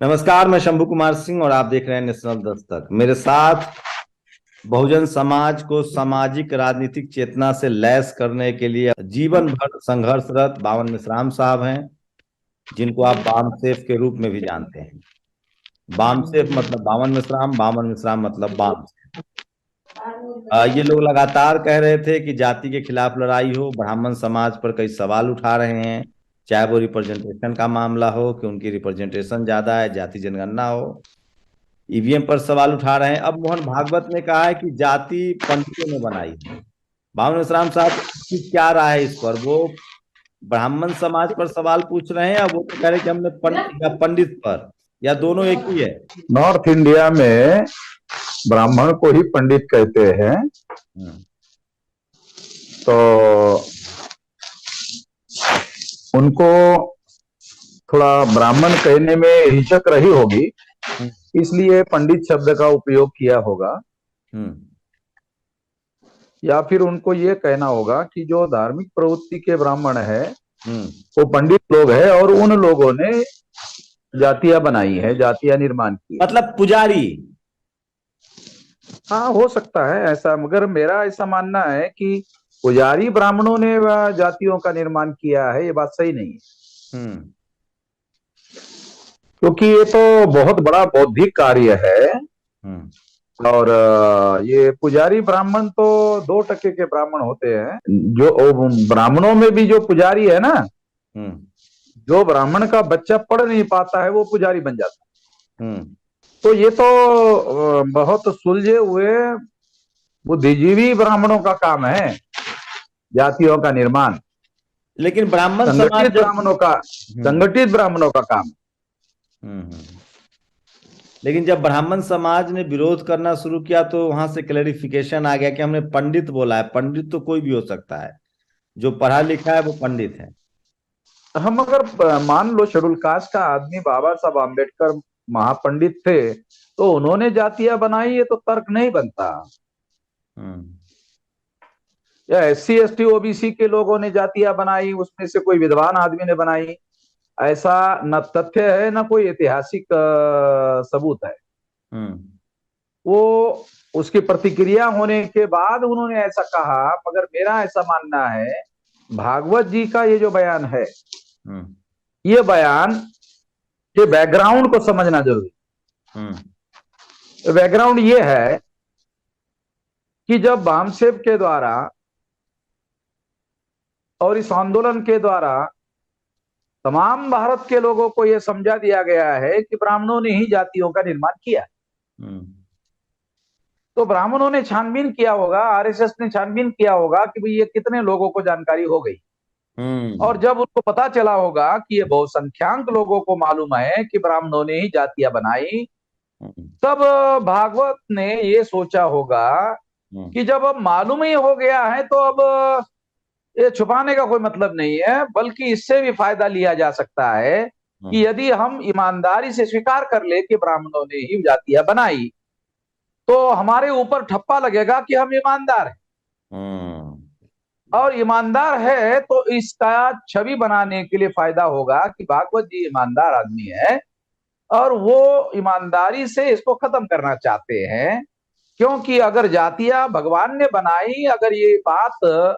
नमस्कार, मैं शंभू कुमार सिंह और आप देख रहे हैं नेशनल दस्तक। मेरे साथ बहुजन समाज को सामाजिक राजनीतिक चेतना से लैस करने के लिए जीवन भर संघर्षरत बावन मिश्राम साहब हैं, जिनको आप बामसेफ के रूप में भी जानते हैं। बामसेफ मतलब बावन मिश्राम मतलब बाम। ये लोग लगातार कह रहे थे कि जाति के खिलाफ लड़ाई हो, ब्राह्मण समाज पर कई सवाल उठा रहे हैं, चाहे वो रिप्रेजेंटेशन का मामला हो कि उनकी रिप्रेजेंटेशन ज्यादा है, जाति जनगणना हो, ईवीएम पर सवाल उठा रहे हैं। अब मोहन भागवत ने कहा है कि जाति पंडितों ने बनाई है। बावन मिश्राम साहब की क्या राय है इस पर? वो ब्राह्मण समाज पर सवाल पूछ रहे हैं या वो तो कह रहे हैं कि हमने पंडित या पंडित पर, या दोनों एक ही है? नॉर्थ इंडिया में ब्राह्मण को ही पंडित कहते हैं। तो उनको थोड़ा ब्राह्मण कहने में हिचक रही होगी, इसलिए पंडित शब्द का उपयोग किया होगा। या फिर उनको ये कहना होगा कि जो धार्मिक प्रवृत्ति के ब्राह्मण है वो पंडित लोग हैं और उन लोगों ने जातियां बनाई है, जातियां निर्माण की, मतलब पुजारी। हाँ, हो सकता है ऐसा, मगर मेरा ऐसा मानना है कि पुजारी ब्राह्मणों ने जातियों का निर्माण किया है, ये बात सही नहीं है। क्योंकि ये तो बहुत बड़ा बौद्धिक कार्य है। और ये पुजारी ब्राह्मण तो 2% के ब्राह्मण होते हैं। जो ब्राह्मणों में भी जो पुजारी है ना, जो ब्राह्मण का बच्चा पढ़ नहीं पाता है वो पुजारी बन जाता है। तो ये तो बहुत सुलझे हुए बुद्धिजीवी ब्राह्मणों का काम है जातियों का निर्माण। लेकिन ब्राह्मण संगठित ब्राह्मणों का संगठित ब्राह्मणों का काम। लेकिन जब ब्राह्मण समाज ने विरोध करना शुरू किया तो वहां से क्लैरिफिकेशन आ गया कि हमने पंडित बोला है। पंडित तो कोई भी हो सकता है, जो पढ़ा लिखा है वो पंडित है। हम अगर मान लो शेड्यूल कास्ट का आदमी बाबा साहब आम्बेडकर महापंडित थे तो उन्होंने जातियां बनाई, ये तो तर्क नहीं बनता। या SC ST OBC के लोगों ने जातियां बनाई, उसमें से कोई विद्वान आदमी ने बनाई, ऐसा न तथ्य है न कोई ऐतिहासिक सबूत है। वो उसकी प्रतिक्रिया होने के बाद उन्होंने ऐसा कहा, मगर मेरा ऐसा मानना है भागवत जी का ये जो बयान है, ये बयान के बैकग्राउंड को समझना जरूरी। बैकग्राउंड ये है कि जब बामसेफ के द्वारा और इस आंदोलन के द्वारा तमाम भारत के लोगों को यह समझा दिया गया है कि ब्राह्मणों ने ही जातियों का निर्माण किया, तो ब्राह्मणों ने छानबीन किया होगा, RSS ने छानबीन किया होगा कि भाई ये कितने लोगों को जानकारी हो गई। और जब उनको पता चला होगा कि ये बहुसंख्यांक लोगों को मालूम है कि ब्राह्मणों ने ही जातियां बनाई, तब भागवत ने ये सोचा होगा कि जब अब मालूम ही हो गया है तो अब ये छुपाने का कोई मतलब नहीं है, बल्कि इससे भी फायदा लिया जा सकता है कि यदि हम ईमानदारी से स्वीकार कर ले कि ब्राह्मणों ने ही जातियां बनाई तो हमारे ऊपर ठप्पा लगेगा कि हम ईमानदार हैं। और ईमानदार है तो इसका छवि बनाने के लिए फायदा होगा कि भागवत जी ईमानदार आदमी है और वो ईमानदारी से इसको खत्म करना चाहते हैं। क्योंकि अगर जातियां भगवान ने बनाई, अगर ये बात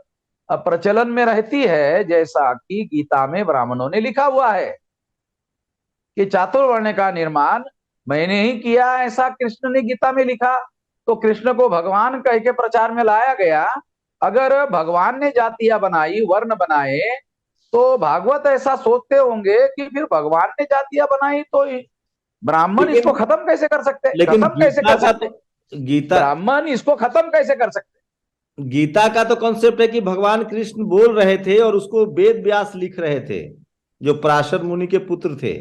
प्रचलन में रहती है जैसा कि गीता में ब्राह्मणों ने लिखा हुआ है कि चातुर्वर्ण का निर्माण मैंने ही किया, ऐसा कृष्ण ने गीता में लिखा, तो कृष्ण को भगवान कह के प्रचार में लाया गया। अगर भगवान ने जातियां बनाई, वर्ण बनाए, तो भागवत ऐसा सोचते होंगे कि फिर भगवान ने जातियां बनाई तो ब्राह्मण इसको खत्म कैसे कर सकते हैं? लेकिन खत्म कैसे कर सकते? गीता ब्राह्मण इसको खत्म कैसे कर सकते? गीता का तो कॉन्सेप्ट है कि भगवान कृष्ण बोल रहे थे और उसको वेद व्यास लिख रहे थे, जो पराशर मुनि के पुत्र थे।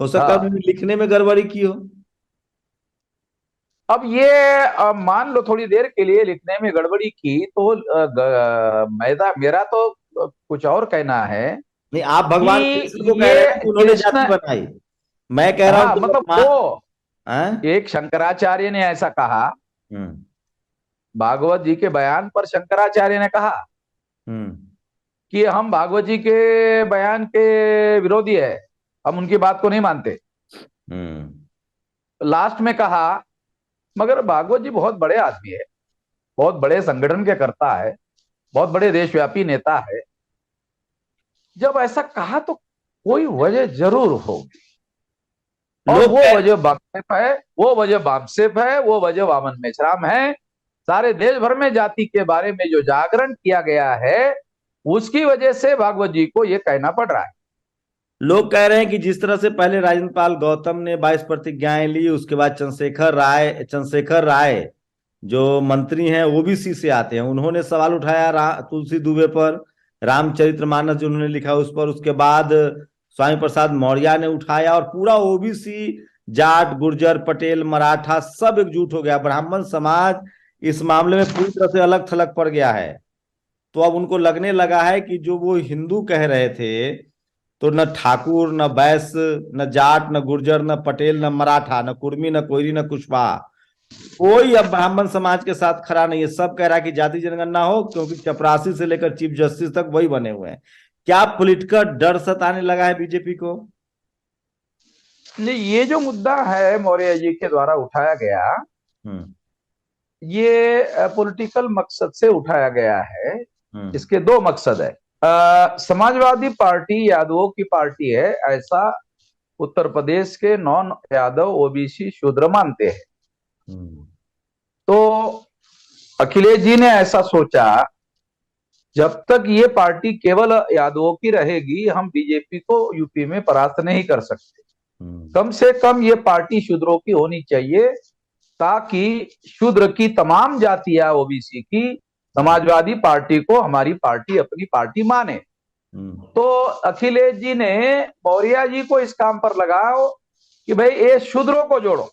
हो सकता है उन्होंने लिखने में गड़बड़ी की हो। अब ये मान लो थोड़ी देर के लिए लिखने में गड़बड़ी की तो मेरा तो कुछ और कहना है। नहीं, आप भगवान कृष्ण को कह रहे हैं कि उन्होंने जाति बनाई। मैं कह रहा हूं मतलब वो एक शंकराचार्य ने ऐसा कहा, भागवत जी के बयान पर शंकराचार्य ने कहा कि हम भागवत जी के बयान के विरोधी है, हम उनकी बात को नहीं मानते। लास्ट में कहा, मगर भागवत जी बहुत बड़े आदमी है, बहुत बड़े संगठन के कर्ता है, बहुत बड़े देशव्यापी नेता है, जब ऐसा कहा तो कोई वजह जरूर होगी, और लोग वो वजह बामसेफ है, वो वजह बामसेफ है, वो वजह वामन मेश्राम है। सारे देश भर में जाति के बारे में जो जागरण किया गया है, उसकी वजह से भागवत जी को ये कहना पड़ रहा है। लोग कह रहे हैं कि जिस तरह से पहले राजेंद्र पाल गौतम ने 22 प्रतिज्ञाएं ली, उसके बाद चंद्रशेखर राय जो मंत्री हैं ओबीसी से आते हैं, उन्होंने सवाल उठाया तुलसी दुबे पर, रामचरितमानस जो उन्होंने लिखा उस पर, उसके बाद स्वामी प्रसाद मौर्य ने उठाया, और पूरा ओबीसी, जाट, गुर्जर, पटेल, मराठा सब एकजुट हो गया। ब्राह्मण समाज इस मामले में पूरी तरह से अलग थलग पड़ गया है। तो अब उनको लगने लगा है कि जो वो हिंदू कह रहे थे, तो न ठाकुर, न वैश्य, न जाट, न गुर्जर, न पटेल, न मराठा, न कुर्मी, न कोयरी, न कुशवाहा, कोई अब ब्राह्मण समाज के साथ खड़ा नहीं है। सब कह रहा है कि जाति जनगणना हो, क्योंकि चपरासी से लेकर चीफ जस्टिस तक वही बने हुए हैं। क्या पॉलिटिकल डर सताने लगा है बीजेपी को? नहीं, ये जो मुद्दा है मौर्य जी के द्वारा उठाया गया, ये पॉलिटिकल मकसद से उठाया गया है। इसके दो मकसद है। समाजवादी पार्टी यादवों की पार्टी है, ऐसा उत्तर प्रदेश के नॉन यादव ओबीसी शूद्र मानते हैं। तो अखिलेश जी ने ऐसा सोचा, जब तक ये पार्टी केवल यादवों की रहेगी, हम बीजेपी को यूपी में परास्त नहीं कर सकते। कम से कम ये पार्टी शूद्रों की होनी चाहिए, ताकि शूद्र की तमाम जातियां ओबीसी की समाजवादी पार्टी को हमारी पार्टी अपनी पार्टी माने। तो अखिलेश जी ने मौर्य जी को इस काम पर लगाओ कि भाई ये शूद्रों को जोड़ो।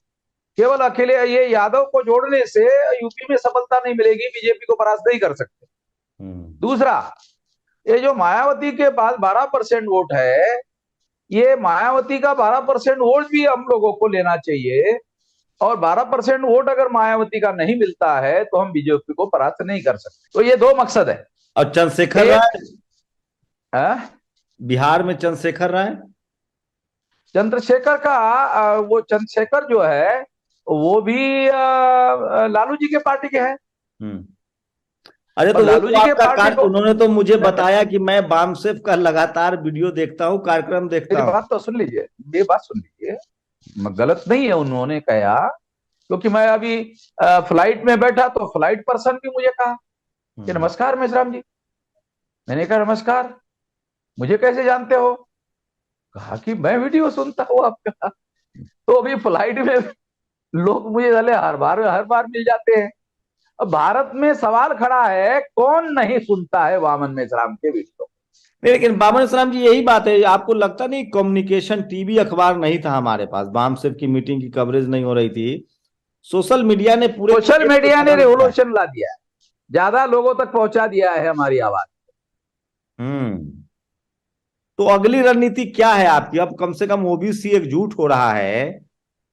केवल अखिलेश ये यादव को जोड़ने से यूपी में सफलता नहीं मिलेगी, बीजेपी को परास्त नहीं कर सकते। दूसरा, ये जो मायावती के पास 12% वोट है, ये मायावती का 12% वोट भी हम लोगों को लेना चाहिए, और 12% वोट अगर मायावती का नहीं मिलता है तो हम बीजेपी को परास्त नहीं कर सकते। तो ये दो मकसद है। और चंद्रशेखर राय, बिहार में चंद्रशेखर का वो चंद्रशेखर जो है वो भी लालू जी के पार्टी के हैं। अरे तो लालू जी के पार्टी को उन्होंने तो मुझे बताया कि मैं बामसेफ का लगातार वीडियो देखता हूँ, कार्यक्रम देखता हूँ। बात तो सुन लीजिए, ये बात सुन लीजिए, गलत नहीं है उन्होंने कहा, क्योंकि मैं अभी फ्लाइट में बैठा तो फ्लाइट पर्सन भी मुझे कहा कि नमस्कार मेश्राम जी। मैंने कहा नमस्कार, मुझे कैसे जानते हो? कहा कि मैं वीडियो सुनता हूँ आपका। तो अभी फ्लाइट में लोग मुझे हर बार मिल जाते हैं। अब भारत में सवाल खड़ा है, कौन नहीं सुनता है वामन मेश्राम के वीडियो? लेकिन वामन मेश्राम जी, यही बात है, आपको लगता नहीं कम्युनिकेशन टीवी अखबार नहीं था हमारे पास, बामसेफ की मीटिंग की कवरेज नहीं हो रही थी, सोशल मीडिया ने रेवोल्यूशन ला दिया है, ज्यादा लोगों तक पहुंचा दिया है हमारी आवाज। तो अगली रणनीति क्या है आपकी? अब कम से कम ओबीसी एकजुट हो रहा है,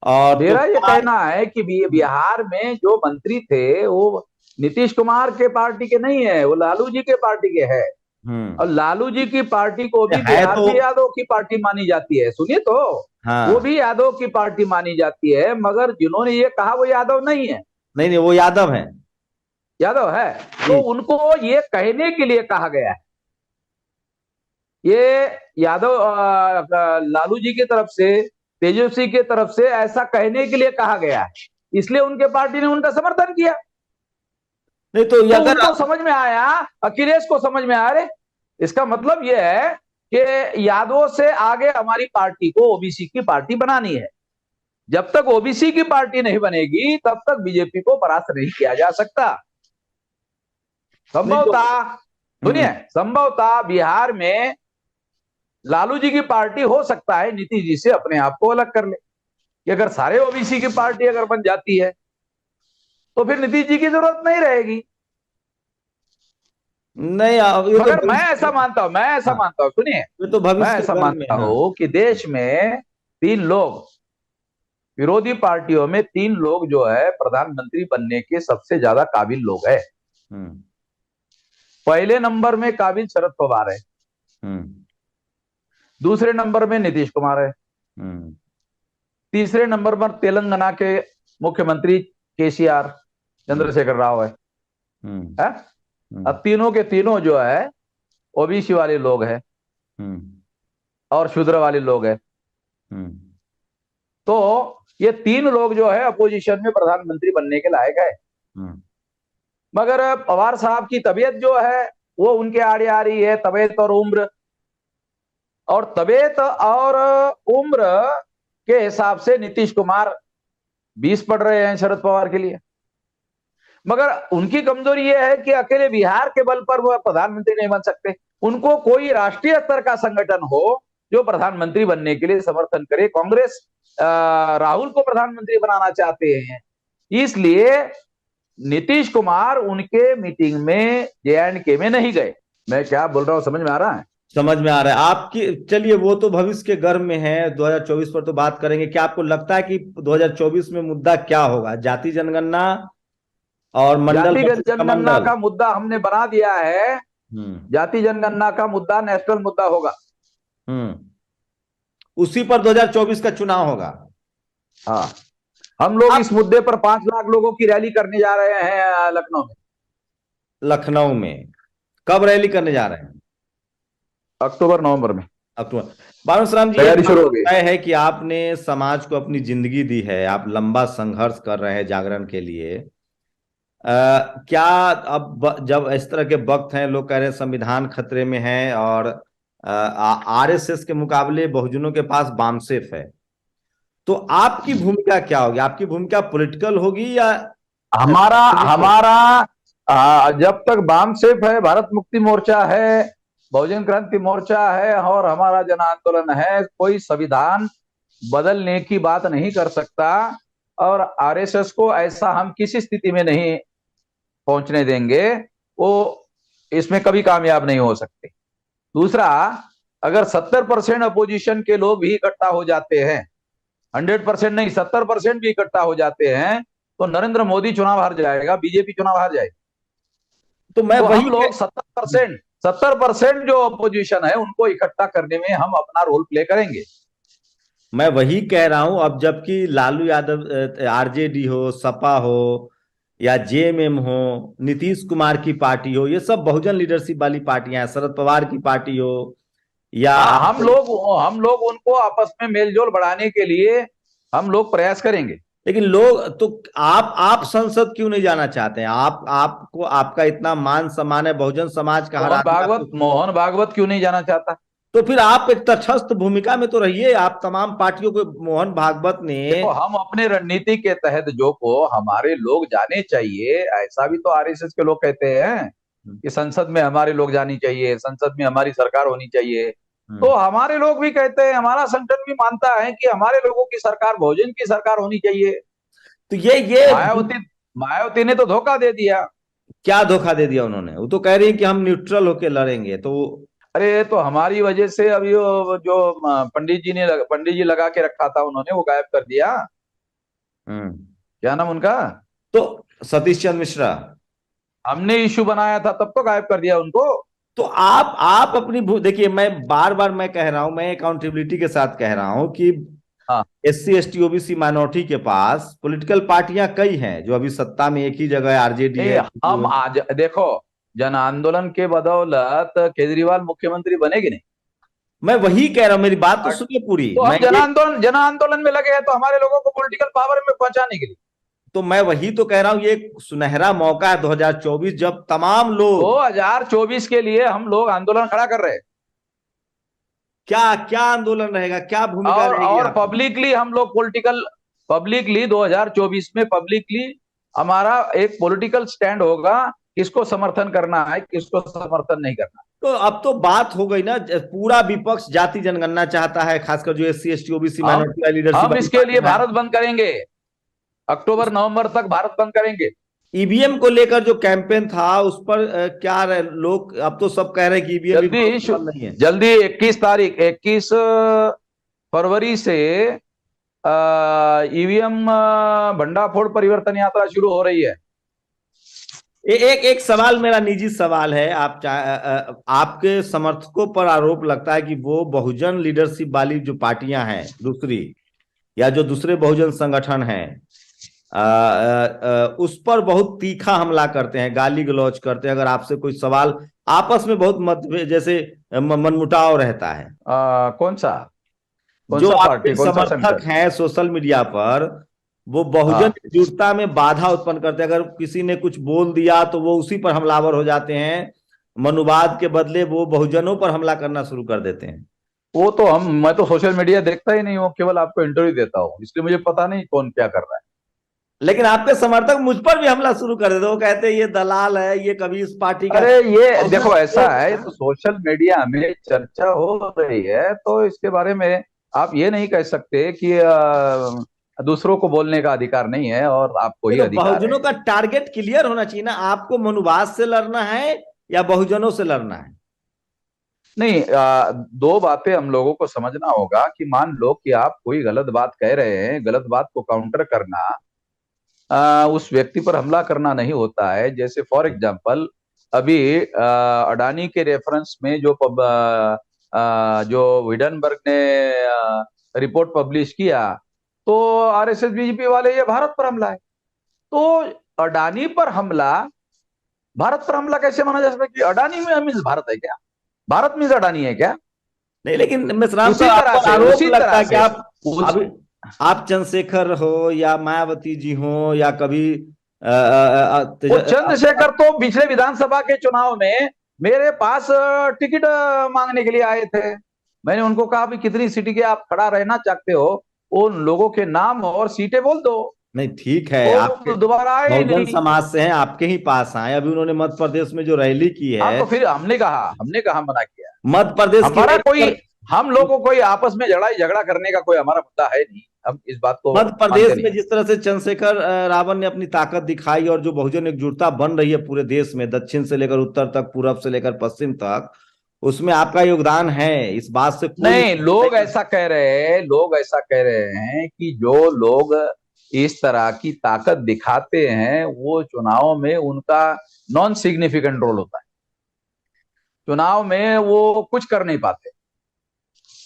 और मेरा ये कहना है कि बिहार में जो मंत्री थे वो नीतीश कुमार के पार्टी के नहीं है, वो लालू जी के पार्टी के है। और लालू जी की पार्टी को भी बिहार में यादव की पार्टी मानी जाती है। सुनिए तो, वो भी यादव की पार्टी मानी जाती है, मगर जिन्होंने ये कहा वो यादव नहीं है। नहीं, वो यादव है, तो उनको ये कहने के लिए कहा गया है, ये यादव लालू जी की तरफ से, तेजस्वी की तरफ से ऐसा कहने के लिए कहा गया है, इसलिए उनके पार्टी ने उनका समर्थन किया। नहीं तो उनको समझ में आया, अखिलेश को समझ में आया, अरे इसका मतलब यह है कि यादवों से आगे हमारी पार्टी को ओबीसी की पार्टी बनानी है। जब तक ओबीसी की पार्टी नहीं बनेगी तब तक बीजेपी को परास्त नहीं किया जा सकता। संभवतः सुनिए, संभवतः बिहार में लालू जी की पार्टी हो सकता है नीतीश जी से अपने आप को अलग कर ले, कि अगर सारे ओबीसी की पार्टी अगर बन जाती है तो फिर नीतीश जी की जरूरत नहीं रहेगी। नहीं, मगर मैं ऐसा मानता हूं, सुनिए, मैं ऐसा मानता हूं कि देश में 3 लोग, विरोधी पार्टियों में 3 लोग जो है प्रधानमंत्री बनने के सबसे ज्यादा काबिल लोग हैं। पहले नंबर में काबिल शरद पवार है, दूसरे नंबर में नीतीश कुमार है, तीसरे नंबर पर तेलंगाना के मुख्यमंत्री केसीआर चंद्रशेखर राव है। अब तीनों के तीनों जो है ओबीसी वाले लोग हैं और शूद्र वाले लोग हैं। तो ये तीन लोग जो है अपोजिशन में प्रधानमंत्री बनने के लायक है। मगर पवार साहब की तबीयत जो है वो उनके आड़े आ रही है, तबीयत और उम्र। और तबीयत और उम्र के हिसाब से नीतीश कुमार 20 पढ़ रहे हैं शरद पवार के लिए। मगर उनकी कमजोरी यह है कि अकेले बिहार के बल पर वो प्रधानमंत्री नहीं बन सकते। उनको कोई राष्ट्रीय स्तर का संगठन हो जो प्रधानमंत्री बनने के लिए समर्थन करे। कांग्रेस राहुल को प्रधानमंत्री बनाना चाहते हैं, इसलिए नीतीश कुमार उनके मीटिंग में JNK में नहीं गए। मैं क्या बोल रहा हूं समझ में आ रहा है? समझ में आ रहा है आपकी। चलिए वो तो भविष्य के गर्भ में है, 2024 पर तो बात करेंगे। क्या आपको लगता है कि 2024 में मुद्दा क्या होगा? जाति जनगणना और मंडल जनगणना का मुद्दा हमने बना दिया है। जाति जनगणना का मुद्दा नेशनल मुद्दा होगा। उसी पर 2024 का चुनाव होगा। हाँ, हम लोग इस मुद्दे पर 5 लाख लोगों की रैली करने जा रहे हैं लखनऊ में। लखनऊ में कब रैली करने जा रहे हैं? अक्टूबर नवंबर में। अक्टूबर। बाबूराम जी, तैयारी शुरू हो गई है कि आपने समाज को अपनी जिंदगी दी है, आप लंबा संघर्ष कर रहे हैं जागरण के लिए। क्या अब जब इस तरह के वक्त हैं, लोग कह रहे हैं संविधान खतरे में है और RSS के मुकाबले बहुजनों के पास बामसेफ है, तो आपकी भूमिका क्या होगी? आपकी भूमिका पॉलिटिकल होगी या हमारा जब तक बामसेफ है, भारत मुक्ति मोर्चा है, बहुजन क्रांति मोर्चा है और हमारा जन आंदोलन है, कोई संविधान बदलने की बात नहीं कर सकता। और RSS को ऐसा हम किसी स्थिति में नहीं पहुंचने देंगे, वो इसमें कभी कामयाब नहीं हो सकते। दूसरा, अगर 70% अपोजिशन के लोग भी इकट्ठा हो जाते हैं, 100% नहीं 70% भी इकट्ठा हो जाते हैं, तो नरेंद्र मोदी चुनाव हार जाएगा, बीजेपी चुनाव हार जाएगी। तो हम लोग 70% जो अपोजिशन है उनको इकट्ठा करने में हम अपना रोल प्ले करेंगे। मैं वही कह रहा हूं। अब जबकि लालू यादव RJD हो, सपा हो या JMM हो, नीतीश कुमार की पार्टी हो, ये सब बहुजन लीडरशिप वाली पार्टियां हैं, शरद पवार की पार्टी हो या हम लोग उनको आपस में मेलजोल बढ़ाने के लिए हम लोग प्रयास करेंगे। लेकिन लोग तो आप संसद क्यों नहीं जाना चाहते हैं? आपको आपका इतना मान सम्मान है, बहुजन समाज का मोहन भागवत क्यों नहीं जाना चाहता? तो फिर आप एक तटस्थ भूमिका में तो रहिए। आप तमाम पार्टियों को, मोहन भागवत ने तो हम अपने रणनीति के तहत जो को हमारे लोग जाने चाहिए, ऐसा भी तो RSS के लोग कहते हैं कि संसद में हमारे लोग जानी चाहिए, संसद में हमारी सरकार होनी चाहिए। तो हमारे लोग भी कहते हैं, हमारा संगठन भी मानता है कि हमारे लोगों की सरकार, बहुजन की सरकार होनी चाहिए। तो ये मायावती ने तो धोखा दे दिया। क्या धोखा दे दिया उन्होंने? वो तो कह रही है कि हम न्यूट्रल होके लड़ेंगे। तो अरे तो हमारी वजह से अभी जो पंडित जी लगा के रखा था उन्होंने, वो गायब कर दिया। क्या नाम उनका? तो सतीश चंद्र मिश्रा। हमने इश्यू बनाया था तब तो गायब कर दिया उनको। तो आप अपनी देखिए, मैं बार बार मैं कह रहा हूं, मैं अकाउंटेबिलिटी के साथ कह रहा हूं कि SC ST OBC माइनॉरिटी के पास पॉलिटिकल पार्टियां कई हैं जो अभी सत्ता में एक ही जगह है, RJD है। हम आज देखो, जन आंदोलन के बदौलत केजरीवाल मुख्यमंत्री बनेगी नहीं। मैं वही कह रहा हूं, मेरी बात तो सुनिए पूरी। तो हम जन आंदोलन में लगे हैं तो हमारे लोगों को पॉलिटिकल पावर में पहुंचाने के लिए। तो मैं वही तो कह रहा हूं, ये सुनहरा मौका है 2024, जब तमाम लोग 2024 के लिए हम लोग आंदोलन खड़ा कर रहे हैं। क्या आंदोलन रहेगा, क्या भूमिका रहेगी? और पब्लिकली हम लोग पब्लिकली 2024 में पब्लिकली हमारा एक पॉलिटिकल स्टैंड होगा, किसको समर्थन करना है, किसको समर्थन नहीं करना। तो अब तो बात हो गई ना, पूरा विपक्ष जाति जनगणना चाहता है, खासकर जो SC ST OBC माइनॉरिटी का लीडरशिप। हम इसके लिए भारत बंद करेंगे, अक्टूबर नवंबर तक भारत बंद करेंगे। EVM को लेकर जो कैंपेन था उस पर क्या लोग अब तो सब कह रहे हैं कि EVM जल्दी 21 फरवरी से EVM भंडाफोड़ परिवर्तन यात्रा शुरू हो रही है। एक सवाल, मेरा निजी सवाल है। आपके समर्थकों पर आरोप लगता है कि वो बहुजन लीडरशिप वाली जो पार्टियां हैं दूसरी, या जो दूसरे बहुजन संगठन हैं उस पर बहुत तीखा हमला करते हैं, गाली गलौज करते हैं। अगर आपसे कोई सवाल, आपस में बहुत मतभेद, जैसे मनमुटाव रहता है। कौन जो सा आपके पार्टी, कौन सा समर्थक संगठन? हैं सोशल मीडिया पर, वो बहुजन हाँ, एकजुटता में बाधा उत्पन्न करते हैं। अगर किसी ने कुछ बोल दिया तो वो उसी पर हमलावर हो जाते हैं, मनुवाद के बदले वो बहुजनों पर हमला करना शुरू कर देते हैं। वो तो मैं तो सोशल मीडिया देखता ही नहीं हूँ, केवल आपको इंटरव्यू देता हूँ, इसलिए मुझे पता नहीं कौन क्या कर रहा है। लेकिन आपके समर्थक मुझ पर भी हमला शुरू कर देते, वो कहते हैं ये दलाल है, ये कभी इस पार्टी का। अरे ये और देखो, ऐसा वो- है तो सोशल मीडिया में चर्चा हो रही है तो इसके बारे में आप ये नहीं कह सकते कि दूसरों को बोलने का अधिकार नहीं है और आपको ये ही तो अधिकार है। बहुजनों का टारगेट क्लियर होना चाहिए ना, आपको मनुवाद से लड़ना है या बहुजनों से लड़ना है। नहीं, दो बातें हम लोगों को समझना होगा कि मान लो कि आप कोई गलत बात कह रहे हैं, गलत बात को काउंटर करना उस व्यक्ति पर हमला करना नहीं होता है। जैसे फॉर एग्जांपल अभी अडानी के रेफरेंस में जो हिडनबर्ग ने रिपोर्ट पब्लिश किया, तो आरएसएस बीजेपी वाले ये भारत पर हमला है। तो अडानी पर हमला, भारत पर हमला कैसे माना जा सकता है? कि अडानी में मीन्स भारत है क्या? भारत मीन्स अडानी है क्या? नहीं, लेकिन मिश्राम उसी साहब, तरह आपको से आरोप उसी लगता तरह है कि से आप उस, अभी, आप चंद्रशेखर हो या मायावती जी हो या कभी वो चंद्रशेखर तो पिछले विधानसभा के चुनाव में मेरे पास टिकट मांगने के लिए आए थे। मैंने उनको कहा भी कितनी सीट के आप खड़ा रहना चाहते हो, उन लोगों के नाम और सीटें बोल दो। नहीं, ठीक है, आपके तो दोबारा आए ही बहुजन नहीं। समाज से हैं, आपके ही पास आए। अभी उन्होंने मध्य प्रदेश में जो रैली की हाँ, है, तो फिर हमने कहा मना किया? मध्य प्रदेश की हमारा रैली कोई, पर, हम लोगों को कोई आपस में झगड़ा करने का कोई हमारा मुद्दा है नहीं, हम इस बात को मध्य मानते प्रदेश नहीं में है। जिस तरह से चंद्रशेखर रावण ने अपनी ताकत दिखाई और जो बहुजन एकजुटता बन रही है पूरे देश में, दक्षिण से लेकर उत्तर तक, पूरब से लेकर पश्चिम तक, उसमें आपका योगदान है, इस बात से कोई नहीं, लोग ऐसा कह रहे हैं, लोग ऐसा कह रहे हैं कि जो लोग इस तरह की ताकत दिखाते हैं वो चुनाव में उनका नॉन सिग्निफिकेंट रोल होता है, चुनाव में वो कुछ कर नहीं पाते।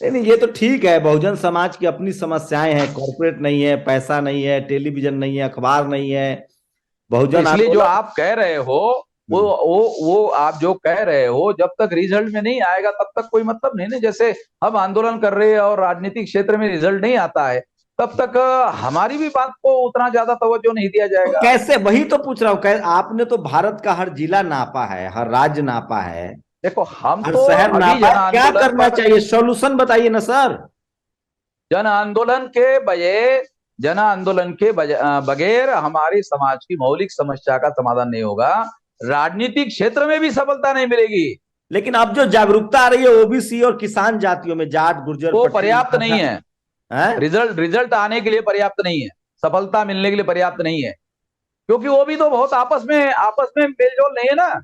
नहीं नहीं, ये तो ठीक है, बहुजन समाज की अपनी समस्याएं हैं, कॉर्पोरेट नहीं है, पैसा नहीं है, टेलीविजन नहीं है, अखबार नहीं है, तो बहुजन इसलिए जो आंदोलन। आप कह रहे हो, वो हम्म। वो आप जो कह रहे हो, जब तक रिजल्ट में नहीं आएगा तब तक कोई मतलब नहीं ना। जैसे हम आंदोलन कर रहे हैं और राजनीतिक क्षेत्र में रिजल्ट नहीं आता है, तब तक हमारी भी बात को उतना ज्यादा तवज्जो नहीं दिया तो जाएगा। कैसे, वही तो पूछ रहा हूँ, आपने तो भारत का हर जिला नापा है, हर राज्य नापा है, देखो, हम हर तो शहर अभी नापा जन है, क्या आंदोलन करना पर, चाहिए? सॉल्यूशन बताइए ना सर। जन आंदोलन के बजाय, जन आंदोलन के बगैर हमारे समाज की मौलिक समस्या का समाधान नहीं होगा, राजनीतिक क्षेत्र में भी सफलता नहीं मिलेगी। लेकिन अब जो जागरूकता आ रही है ओबीसी और किसान जातियों में, जाट गुर्जर वो पटेल पर्याप्त नहीं है। हैं? रिजल्ट आने के लिए पर्याप्त नहीं है, सफलता मिलने के लिए पर्याप्त नहीं है, क्योंकि वो भी तो बहुत आपस में मेलजोल नहीं है ना।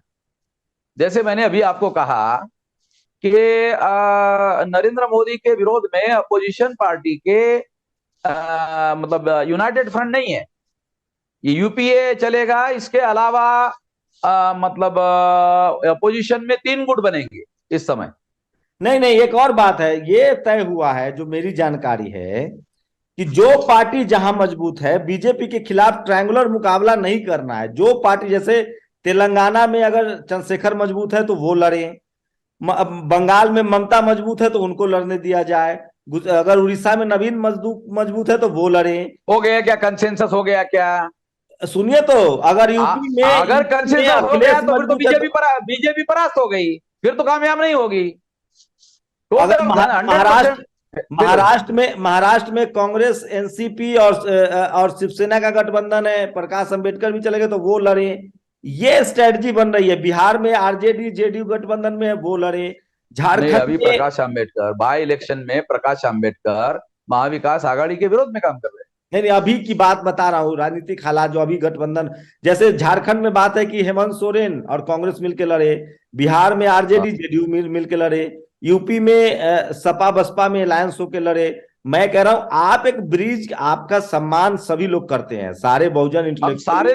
जैसे मैंने अभी आपको कहा कि नरेंद्र मोदी के विरोध में अपोजिशन पार्टी के मतलब यूनाइटेड फ्रंट नहीं है, ये यूपीए चलेगा। इसके अलावा मतलब अपोजिशन में 3 गुट बनेंगे इस समय। नहीं नहीं, एक और बात है, ये तय हुआ है, जो मेरी जानकारी है, कि जो पार्टी जहां मजबूत है, बीजेपी के खिलाफ ट्रायंगुलर मुकाबला नहीं करना है। जो पार्टी, जैसे तेलंगाना में अगर चंद्रशेखर मजबूत है तो वो लड़े, बंगाल में ममता मजबूत है तो उनको लड़ने दिया जाए, अगर उड़ीसा में नवीन मजबूत है तो वो लड़े। हो गया क्या? कंसेंसस हो गया क्या? सुनिए तो, अगर अगर यूपी में कंसेंसस हो गया अखिलेश तो फिर तो मजबूत है तो, बीजेपी परास्त हो गई, फिर तो कामयाब नहीं होगी। अगर टोटल 100%। महाराष्ट्र में कांग्रेस, एनसीपी और शिवसेना का गठबंधन है, प्रकाश अंबेडकर भी चले गए तो वो लड़े, ये स्ट्रेटजी बन रही है। बिहार में आरजेडी जेडीयू गठबंधन में है, वो लड़े। नहीं, झारखंड अभी में, प्रकाश अंबेडकर बाय इलेक्शन में प्रकाश अंबेडकर महाविकास आघाड़ी के विरोध में काम कर रहे हैं। नहीं नहीं, अभी की बात बता रहा हूँ, राजनीतिक हालात जो अभी गठबंधन, जैसे झारखंड में बात है कि हेमंत सोरेन और कांग्रेस मिलकर लड़े, बिहार में हाँ। आरजेडी जेडीयू मिलकर लड़े, यूपी में सपा बसपा में अलायंस होकर लड़े। मैं कह रहा हूं, आप एक ब्रिज, आपका सम्मान सभी लोग करते हैं, सारे बहुजन हम इंटेलेक्चुअल। सारे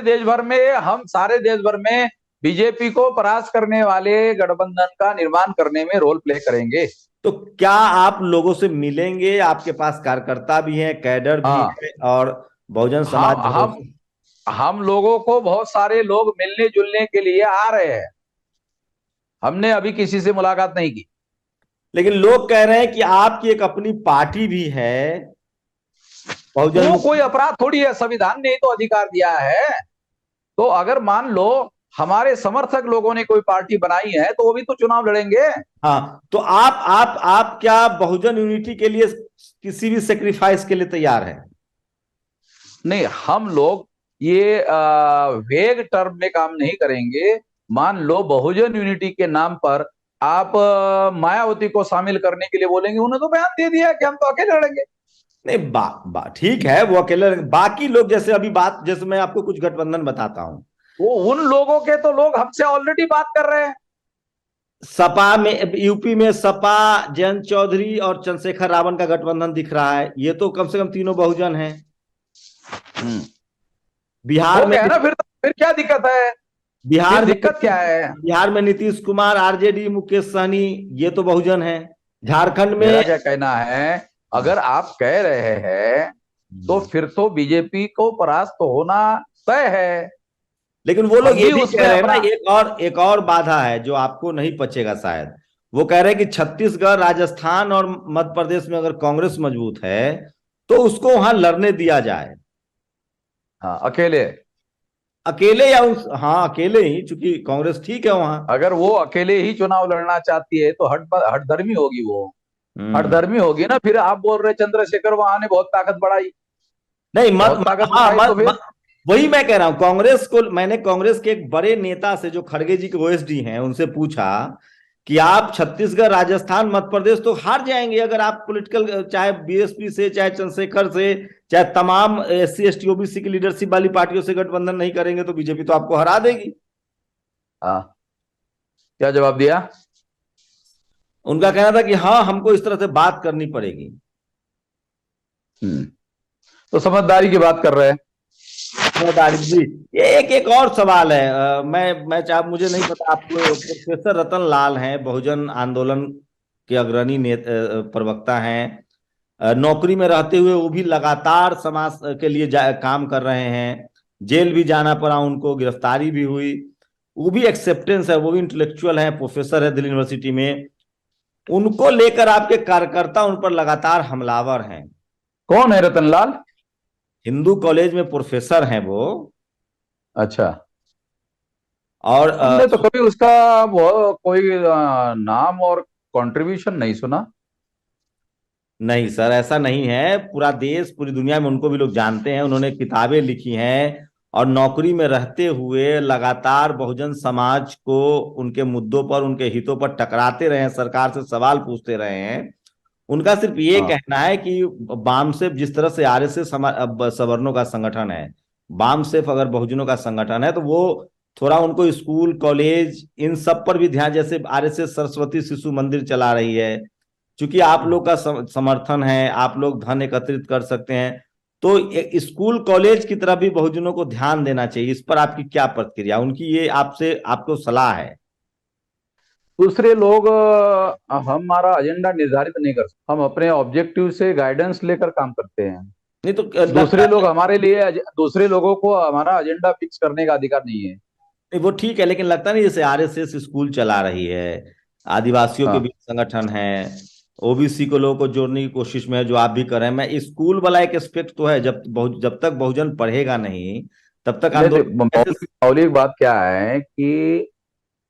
देश भर में बीजेपी को परास्त करने वाले गठबंधन का निर्माण करने में रोल प्ले करेंगे। तो क्या आप लोगों से मिलेंगे? आपके पास कार्यकर्ता भी हैं, कैडर भी हाँ, है, और बहुजन समाज हम हम भरोसे। हम लोगों को बहुत सारे लोग मिलने जुलने के लिए आ रहे हैं। हमने अभी किसी से मुलाकात नहीं की। लेकिन लोग कह रहे हैं कि आपकी एक अपनी पार्टी भी है, बहुजन वो कोई मुक्ति। अपराध थोड़ी है, संविधान ने ही तो अधिकार दिया है। तो अगर मान लो हमारे समर्थक लोगों ने कोई पार्टी बनाई है तो वो भी तो चुनाव लड़ेंगे। हाँ, तो आप क्या बहुजन यूनिटी के लिए किसी भी सेक्रीफाइस के लिए तैयार हैं? नहीं, हम लोग ये वेग टर्म में काम नहीं करेंगे। मान लो बहुजन यूनिटी के नाम पर आप मायावती को शामिल करने के लिए बोलेंगे, उन्होंने तो बयान दे दिया कि हम तो अकेले लड़ेंगे। नहीं, ठीक है, वो अकेले, बाकी लोग जैसे अभी बात, जैसे मैं आपको कुछ गठबंधन बताता हूं। वो उन लोगों के तो लोग हमसे ऑलरेडी बात कर रहे हैं। सपा में, यूपी में सपा, जयंत चौधरी और चंद्रशेखर रावण का गठबंधन दिख रहा है। ये तो कम से कम तीनों बहुजन हैं। बिहार हो में, गया ना, फिर क्या दिक्कत है? फिर बिहार में दिक्कत क्या है? बिहार में नीतीश कुमार, आरजेडी, मुकेश सहनी, ये तो बहुजन है। झारखंड मेरा में, क्या कहना है, अगर आप कह रहे हैं तो फिर तो बीजेपी को परास्त होना तय है। लेकिन वो लोग हम ये भी भी कह उसमें रहे हैं ना, अपना एक और बाधा है जो आपको नहीं पचेगा शायद। वो कह रहे हैं कि छत्तीसगढ़, राजस्थान और मध्य प्रदेश में अगर कांग्रेस मजबूत है तो उसको वहां लड़ने दिया जाए। हाँ, अकेले। अकेले या हाँ, अकेले ही, चूंकि कांग्रेस ठीक है वहां। अगर वो अकेले ही चुनाव लड़ना चाहती है तो हठधर्मी होगी वो। हम्म। हठधर्मी होगी ना, फिर आप बोल रहे चंद्रशेखर वहां ने बहुत ताकत बढ़ाई। नहीं, बहुत ताकत हाँ, बढ़ाई तो फिर वही मैं कह रहा हूं। कांग्रेस को, मैंने कांग्रेस के एक बड़े नेता से, जो खड़गे जी के ओएसडी हैं, उनसे पूछा कि आप छत्तीसगढ़, राजस्थान, मध्य प्रदेश तो हार जाएंगे अगर आप पॉलिटिकल, चाहे बीएसपी से, चाहे चंद्रशेखर से, चाहे तमाम एससी एसटी ओबीसी की लीडरशिप वाली पार्टियों से गठबंधन नहीं करेंगे तो बीजेपी तो आपको हरा देगी। हाँ, क्या जवाब दिया? उनका कहना था कि हाँ, हमको इस तरह से बात करनी पड़ेगी। तो समझदारी की बात कर रहे हैं। जी, ये एक एक और सवाल है। मैं चाह, मुझे नहीं पता, आपको प्रोफेसर रतन लाल हैं, बहुजन आंदोलन के अग्रणी प्रवक्ता हैं। नौकरी में रहते हुए वो भी लगातार समाज के लिए काम कर रहे हैं। जेल भी जाना पड़ा उनको, गिरफ्तारी भी हुई। वो भी एक्सेप्टेंस है, वो भी इंटेलेक्चुअल है, प्रोफेसर है दिल्ली यूनिवर्सिटी में। उनको लेकर आपके कार्यकर्ता उन पर लगातार हमलावर हैं। कौन है रतनलाल? हिंदू कॉलेज में प्रोफेसर हैं वो। अच्छा। और हमने तो कभी उसका वो कोई नाम और कंट्रीब्यूशन नहीं सुना। नहीं सर, ऐसा नहीं है। पूरा देश, पूरी दुनिया में उनको भी लोग जानते हैं। उन्होंने किताबें लिखी हैं और नौकरी में रहते हुए लगातार बहुजन समाज को उनके मुद्दों पर, उनके हितों पर टकराते रहे हैं, सरकार से सवाल पूछते रहे हैं। उनका सिर्फ ये हाँ, कहना है कि बामसेफ जिस तरह से आरएसएस सवर्णों का संगठन है, बामसेफ अगर बहुजनों का संगठन है, तो वो थोड़ा उनको स्कूल, कॉलेज, इन सब पर भी ध्यान, जैसे आरएसएस सरस्वती शिशु मंदिर चला रही है, क्योंकि आप लोग का समर्थन है, आप लोग धन एकत्रित कर सकते हैं, तो स्कूल कॉलेज की तरफ भी बहुजनों को ध्यान देना चाहिए। इस पर आपकी क्या प्रतिक्रिया? उनकी ये आपसे, आपको सलाह है। दूसरे लोग हमारा एजेंडा निर्धारित नहीं कर सकते। हम अपने ऑब्जेक्टिव से गाइडेंस लेकर काम करते हैं। नहीं तो लगता, दूसरे लोगों को हमारा एजेंडा फिक्स करने का अधिकार नहीं है। नहीं वो ठीक है, लेकिन लगता नहीं जैसे आरएसएस स्कूल चला रही है, आदिवासियों के हाँ, बीच संगठन है, ओबीसी को लोगों को जोड़ने की कोशिश में है, जो आप भी कर रहे हैं। मैं, स्कूल वाला एक एस्पेक्ट तो है, जब तक बहुजन पढ़ेगा नहीं तब तक नहीं आंदोलन कैसे। मौलिक बात क्या है कि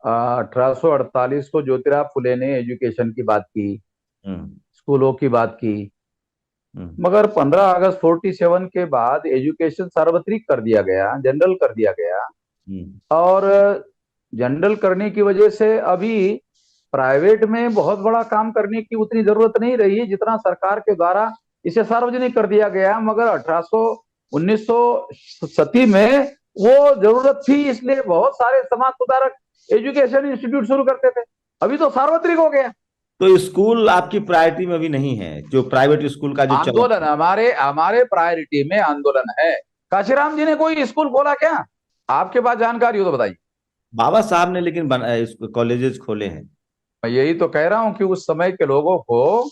1848 को ज्योतिराव फुले ने एजुकेशन की बात की, हम्म। स्कूलों की बात की। हम्म। मगर 15 अगस्त 47 के बाद एजुकेशन सार्वत्रिक कर दिया गया, जनरल कर दिया गया। हम्म। और जनरल करने की वजह से अभी प्राइवेट में बहुत बड़ा काम करने की उतनी जरूरत नहीं रही जितना सरकार के द्वारा इसे सार्वजनिक कर दिया गया। मगर 1970 में वो जरूरत थी, इसलिए बहुत सारे समाज सुधारक एजुकेशन इंस्टीट्यूट शुरू करते थे। अभी तो सार्वत्रिक हो गया। तो स्कूल आपकी प्रायोरिटी में भी नहीं है, जो प्राइवेट स्कूल का जो चल रहा आंदोलन हमारे हमारे प्रायोरिटी में आंदोलन है। काशीराम जी ने कोई स्कूल खोला क्या? आपके पास जानकारी हो तो बताइए। बाबा साहब ने लेकिन कॉलेजेस खोले हैं। मैं यही तो कह रहा हूं कि उस समय के लोगों को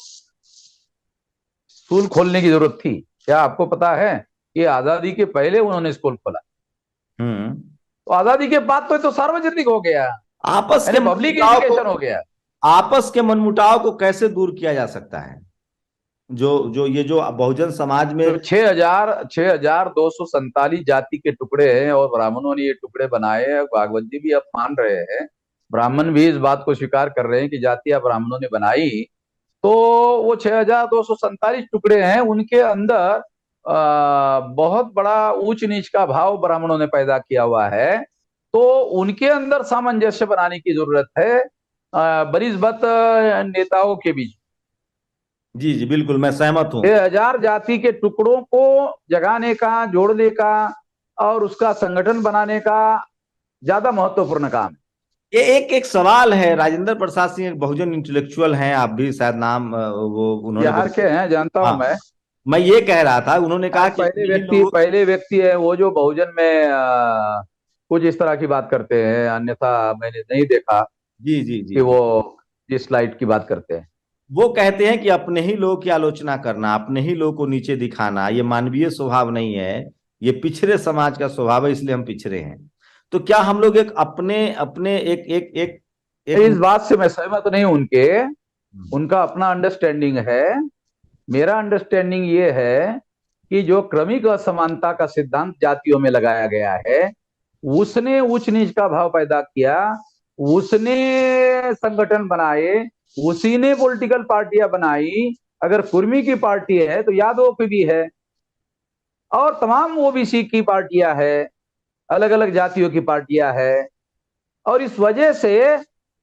स्कूल खोलने की जरूरत थी। क्या आपको पता है कि आजादी के पहले उन्होंने स्कूल खोला, हम्म। तो आजादी के बाद तो सार्वजनिक हो गया, आपस के यानी पब्लिक मनमुटाव को एजुकेशन हो गया। आपस के मनमुटाव को कैसे दूर किया जा सकता है? जो जो ये जो बहुजन समाज में। तो 6,247 जाति के टुकड़े हैं और ब्राह्मणों ने ये टुकड़े बनाए हैं। भागवत जी भी अब मान रहे हैं, ब्राह्मण भी इस बात को स्वीकार कर रहे हैं कि जातियां ब्राह्मणों ने बनाई। तो वो 6,247 टुकड़े हैं, उनके अंदर बहुत बड़ा ऊंच नीच का भाव ब्राह्मणों ने पैदा किया हुआ है। तो उनके अंदर सामंजस्य बनाने की जरूरत है बनिस्बत नेताओं के बीच। जी जी बिल्कुल, मैं सहमत हूँ। 6,000 जाति के टुकड़ों को जगाने का, जोड़ने का और उसका संगठन बनाने का ज्यादा महत्वपूर्ण काम है। ये एक एक सवाल है। राजेंद्र प्रसाद सिंह एक बहुजन इंटेलेक्चुअल हैं, आप भी शायद नाम वो उन्होंने बिहार के बहुत। हैं, जानता हूं हाँ, मैं। मैं ये कह रहा था, उन्होंने कहा आज कि अपने ही लोग। पहले व्यक्ति है वो जो बहुजन में कुछ इस तरह की बात करते हैं, अन्यथा मैंने नहीं देखा जी जी जी कि जी। वो जिस स्लाइड की बात करते हैं। वो कहते हैं कि अपने ही लोग की आलोचना करना, अपने ही लोग को नीचे दिखाना, ये मानवीय स्वभाव नहीं है, ये पिछड़े समाज का स्वभाव है, इसलिए हम पिछड़े हैं। तो क्या हम लोग एक अपने अपने एक एक एक एक इस बात से मैं सहमत नहीं हूं उनके। उनका अपना अंडरस्टैंडिंग है। मेरा अंडरस्टैंडिंग ये है कि जो क्रमिक असमानता का सिद्धांत जातियों में लगाया गया है, उसने ऊंच नीच का भाव पैदा किया, उसने संगठन बनाए, उसी ने पॉलिटिकल पार्टियां बनाई। अगर कुर्मी की पार्टी है तो यादव की भी है, और तमाम ओबीसी की पार्टियां है, अलग अलग जातियों की पार्टियां है। और इस वजह से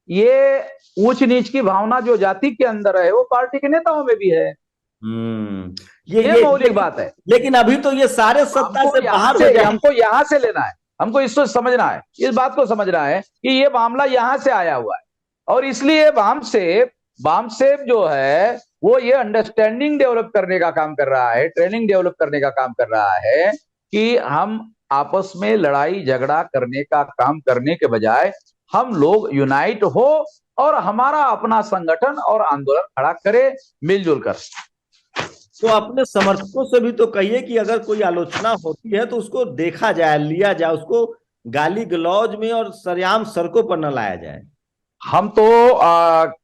ये ऊंच नीच की भावना जो जाति के अंदर है वो पार्टी के नेताओं में भी है। हम्म। ये मौलिक लेकिन बात है। लेकिन अभी तो ये सारे सत्ता से बाहर हो जाए। हमको यहां से लेना है, हमको इसको समझना है, इस बात को समझना है कि ये मामला यहां से आया हुआ है। और इसलिए वामसेब जो है वो ये अंडरस्टैंडिंग डेवलप करने का काम कर रहा है, ट्रेनिंग डेवलप करने का काम कर रहा है कि हम आपस में लड़ाई झगड़ा करने का काम करने के बजाय हम लोग यूनाइट हो और हमारा अपना संगठन और आंदोलन खड़ा करें मिलजुल कर। तो अपने समर्थकों से भी तो कहिए कि अगर कोई आलोचना होती है तो उसको देखा जाए, लिया जाए, उसको गाली गलौज में और सरेआम सड़कों पर न लाया जाए। हम तो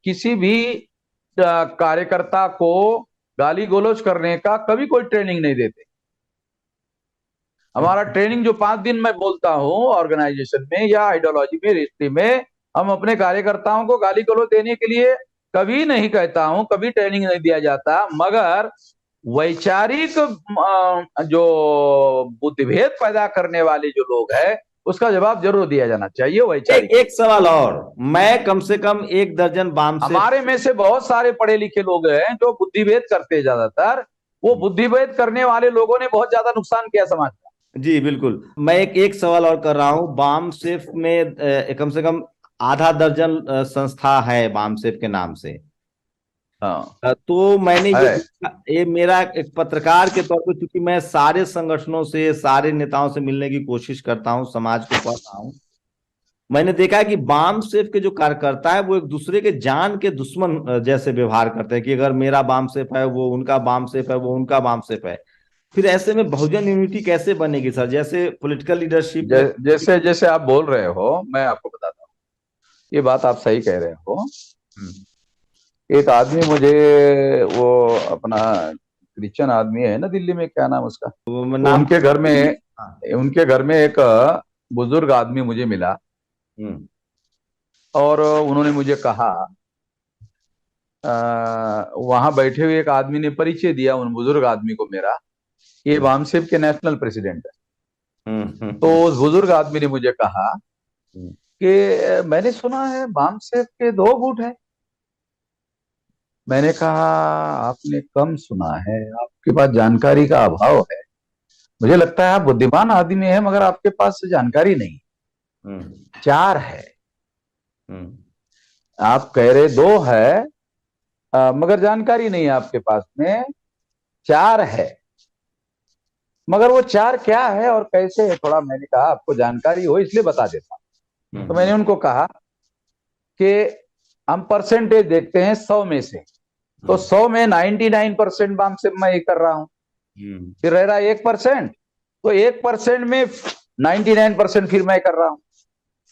किसी भी कार्यकर्ता को गाली गलौज करने का कभी कोई ट्रेनिंग नहीं देते। हमारा ट्रेनिंग जो 5 दिन मैं बोलता हूं ऑर्गेनाइजेशन में या आइडियोलॉजी में, हिस्ट्री में, हम अपने कार्यकर्ताओं को गाली गलौज देने के लिए कभी नहीं कहता हूं, कभी ट्रेनिंग नहीं दिया जाता। मगर वैचारिक जो बुद्धिभेद पैदा करने वाले जो लोग हैं उसका जवाब जरूर दिया जाना चाहिए वैचारिक। एक सवाल और, मैं कम से कम 1 दर्जन बाम से। हमारे में से बहुत सारे पढ़े लिखे लोग हैं जो बुद्धिभेद करते हैं ज्यादातर। वो बुद्धिभेद करने वाले लोगों ने बहुत ज्यादा नुकसान किया समाज का। जी बिल्कुल, मैं एक सवाल और कर रहा हूं। बाम सेफ में कम से कम आधा दर्जन संस्था है बाम सेफ के नाम से। हाँ तो मैंने है। ये मेरा एक पत्रकार के तौर पे, चूंकि मैं सारे संगठनों से, सारे नेताओं से मिलने की कोशिश करता हूं, समाज को पढ़ रहा हूं, मैंने देखा है कि बाम सेफ के जो कार्यकर्ता है वो एक दूसरे के जान के दुश्मन जैसे व्यवहार करते हैं कि अगर मेरा बाम सेफ है वो उनका बाम सेफ है, वो उनका बाम सेफ है। फिर ऐसे में बहुजन यूनिटी कैसे बनेगी सर? जैसे पॉलिटिकल लीडरशिप में। जैसे जैसे आप बोल रहे हो मैं आपको बताता हूँ, ये बात आप सही कह रहे हो। हम्म। एक आदमी मुझे, वो अपना क्रिश्चियन आदमी है ना दिल्ली में, क्या नाम उसका, वो तो नाम। हाँ। उनके घर में एक बुजुर्ग आदमी मुझे मिला। हम्म। और उन्होंने मुझे कहा, वहां बैठे हुए एक आदमी ने परिचय दिया उन बुजुर्ग आदमी को मेरा, ये वामसेब के नेशनल प्रेसिडेंट है। तो उस बुजुर्ग आदमी ने मुझे कहा हम्म। कि मैंने सुना है वामसेब के 2 गुट है। मैंने कहा आपने कम सुना है, आपके पास जानकारी का अभाव है। मुझे लगता है आप बुद्धिमान आदमी है मगर आपके पास जानकारी नहीं। हम्म। 4 है। हम्म। आप कह रहे 2 है, मगर जानकारी नहीं है आपके पास में। 4 है, मगर वो 4 क्या है और कैसे है, थोड़ा मैंने कहा आपको जानकारी हो इसलिए बता देता हूं। तो मैंने उनको कहा कि हम परसेंटेज देखते हैं 100 में से, तो 100 में 99% बाम से मैं ये कर रहा हूं, फिर रह रहा 1%, तो 1% में 99% फिर मैं कर रहा हूं,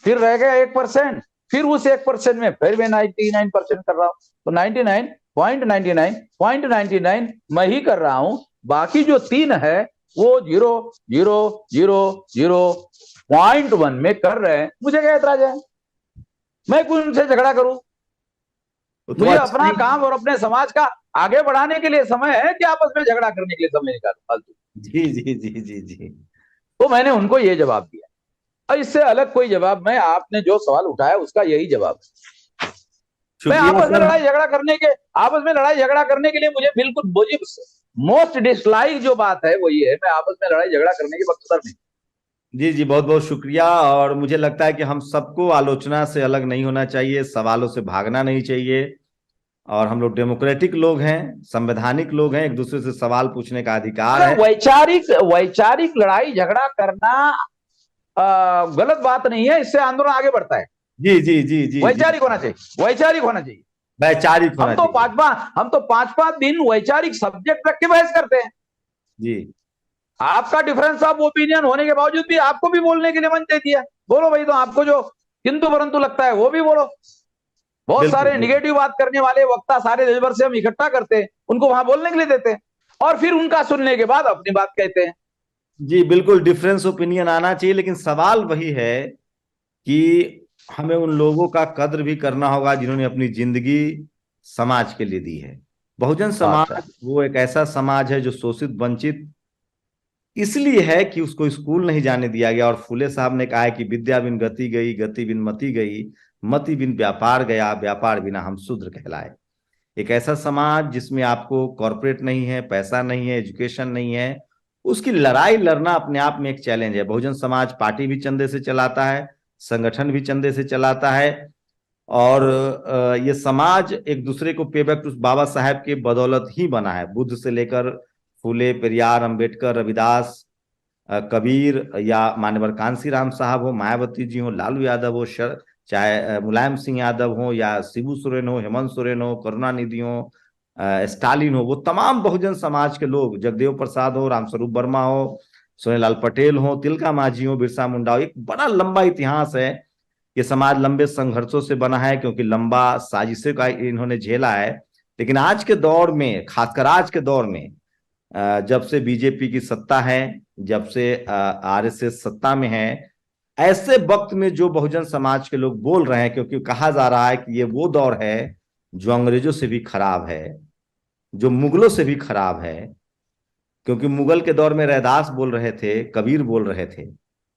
फिर रह गया 1%, फिर उस 1% में फिर मैं 99% कर रहा हूं, तो 99.99 मैं ही कर रहा हूं, बाकी जो 3 है वो 0.000.1 में कर रहे हैं। मुझे क्या ऐतराज है, मैं क्यों उनसे झगड़ा करूं? मुझे अपना काम और अपने समाज का आगे बढ़ाने के लिए समय है कि आपस में झगड़ा करने के लिए समय निकालो फालतू? जी जी जी जी जी। तो मैंने उनको ये जवाब दिया, और इससे अलग कोई जवाब, मैं आपने जो सवाल उठाया उसका यही जवाब है। मैं आपस में लड़ाई झगड़ा करने के लिए मुझे बिल्कुल मोस्ट डिसलाइक जो बात है वो ये है, मैं आपस में लड़ाई झगड़ा करने की बख्तर नहीं। जी जी, बहुत बहुत शुक्रिया। और मुझे लगता है कि हम सबको आलोचना से अलग नहीं होना चाहिए, सवालों से भागना नहीं चाहिए, और हम लोग डेमोक्रेटिक लोग हैं, संवैधानिक लोग हैं, एक दूसरे से सवाल पूछने का अधिकार है। वैचारिक लड़ाई झगड़ा करना गलत बात नहीं है, इससे आंदोलन आगे बढ़ता है। जी जी जी जी, वैचारिक होना चाहिए, वैचारिक होना चाहिए। हम तो 5-5 दिन वैचारिक सब्जेक्ट रख के बहस करते हैं जी। आपका डिफरेंस ऑफ ओपिनियन होने के बावजूद भी आपको भी बोलने के लिए मंच दे दिया, बोलो भाई, तो आपको जो किंतु परंतु लगता है वो भी बोलो। बहुत सारे निगेटिव बात करने वाले वक्ता सारे देश भर से हम इकट्ठा करते हैं, उनको वहां बोलने के लिए देते हैं, और फिर उनका सुनने के बाद अपनी बात कहते हैं। जी बिल्कुल, डिफरेंस ओपिनियन आना चाहिए, लेकिन सवाल वही है कि हमें उन लोगों का कद्र भी करना होगा जिन्होंने अपनी जिंदगी समाज के लिए दी है। बहुजन समाज वो एक ऐसा समाज है जो शोषित वंचित इसलिए है कि उसको स्कूल नहीं जाने दिया गया, और फूले साहब ने कहा है कि विद्या बिन गति गई, गति बिन मति गई, मति बिन व्यापार गया, व्यापार बिना हम शूद्र कहलाए। एक ऐसा समाज जिसमें आपको कॉर्पोरेट नहीं है, पैसा नहीं है, एजुकेशन नहीं है, उसकी लड़ाई लड़ना अपने आप में एक चैलेंज है। बहुजन समाज पार्टी भी चंदे से चलाता है, संगठन भी चंदे से चलाता है, और ये समाज एक दूसरे को पे बैक टू बाबा साहेब के बदौलत ही बना है। बुद्ध से लेकर फूले, पेरियार, अंबेडकर, रविदास, कबीर, या मान्यवर कांसीराम साहब हो, मायावती जी हो, लालू यादव हो, चाहे मुलायम सिंह यादव हो, या शिबू सोरेन हो, हेमंत सोरेन हो, करुणानिधि हो, स्टालिन हो, वो तमाम बहुजन समाज के लोग, जगदेव प्रसाद हो, रामस्वरूप वर्मा हो, सोनेलाल पटेल हो, तिलका मांझी हो, बिरसा मुंडा हो, एक बड़ा लंबा इतिहास है। ये समाज लंबे संघर्षों से बना है, क्योंकि लंबा साजिशों का इन्होंने झेला है। लेकिन आज के दौर में, खासकर आज के दौर में, जब से बीजेपी की सत्ता है, जब से आरएसएस सत्ता में है, ऐसे वक्त में जो बहुजन समाज के लोग बोल रहे हैं, क्योंकि कहा जा रहा है कि ये वो दौर है जो अंग्रेजों से भी खराब है, जो मुगलों से भी खराब है। क्योंकि मुगल के दौर में रैदास बोल रहे थे, कबीर बोल रहे थे,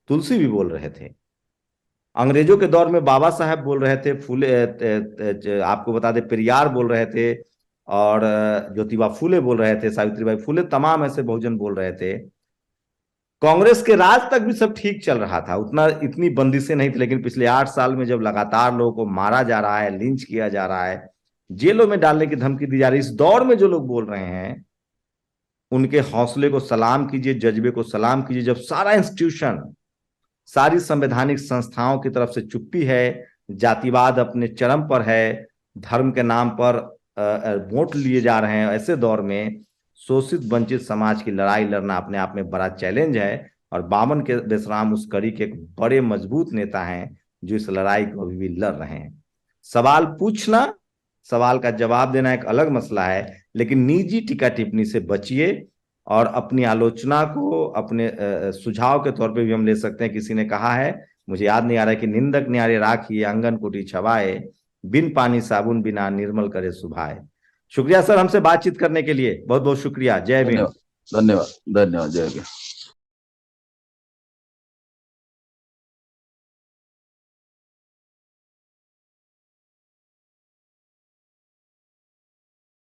तुलसी भी बोल रहे थे। अंग्रेजों के दौर में बाबा साहब बोल रहे थे, फूले, आपको बता दें, पेरियार बोल रहे थे, और ज्योतिबा फूले बोल रहे थे, सावित्रीबाई फूले, तमाम ऐसे बहुजन बोल रहे थे। कांग्रेस के राज तक भी सब ठीक चल रहा था, उतना इतनी बंदिशें नहीं थी। लेकिन पिछले 8 साल में जब लगातार लोगों को मारा जा रहा है, लिंच किया जा रहा है, जेलों में डालने की धमकी दी जा रही है, इस दौर में जो लोग बोल रहे हैं उनके हौसले को सलाम कीजिए, जज्बे को सलाम कीजिए। जब सारा इंस्टीट्यूशन, सारी संवैधानिक संस्थाओं की तरफ से चुप्पी है, जातिवाद अपने चरम पर है, धर्म के नाम पर वोट लिए जा रहे हैं, ऐसे दौर में शोषित वंचित समाज की लड़ाई लड़ना अपने आप में बड़ा चैलेंज है। और बामन के बेसराम उस कड़ी के एक बड़े मजबूत नेता हैं जो इस लड़ाई को अभी भी लड़ रहे हैं। सवाल पूछना, सवाल का जवाब देना एक अलग मसला है, लेकिन निजी टीका टिप्पणी से बचिए, और अपनी आलोचना को अपने सुझाव के तौर पे भी हम ले सकते हैं। किसी ने कहा है, मुझे याद नहीं आ रहा है, कि निंदक न्यारे राखिए, आंगन कुटी छवाए, बिन पानी साबुन बिना निर्मल करे सुभाए। शुक्रिया सर, हमसे बातचीत करने के लिए बहुत बहुत शुक्रिया। जय भीम। धन्यवाद, धन्यवाद, जय भीम।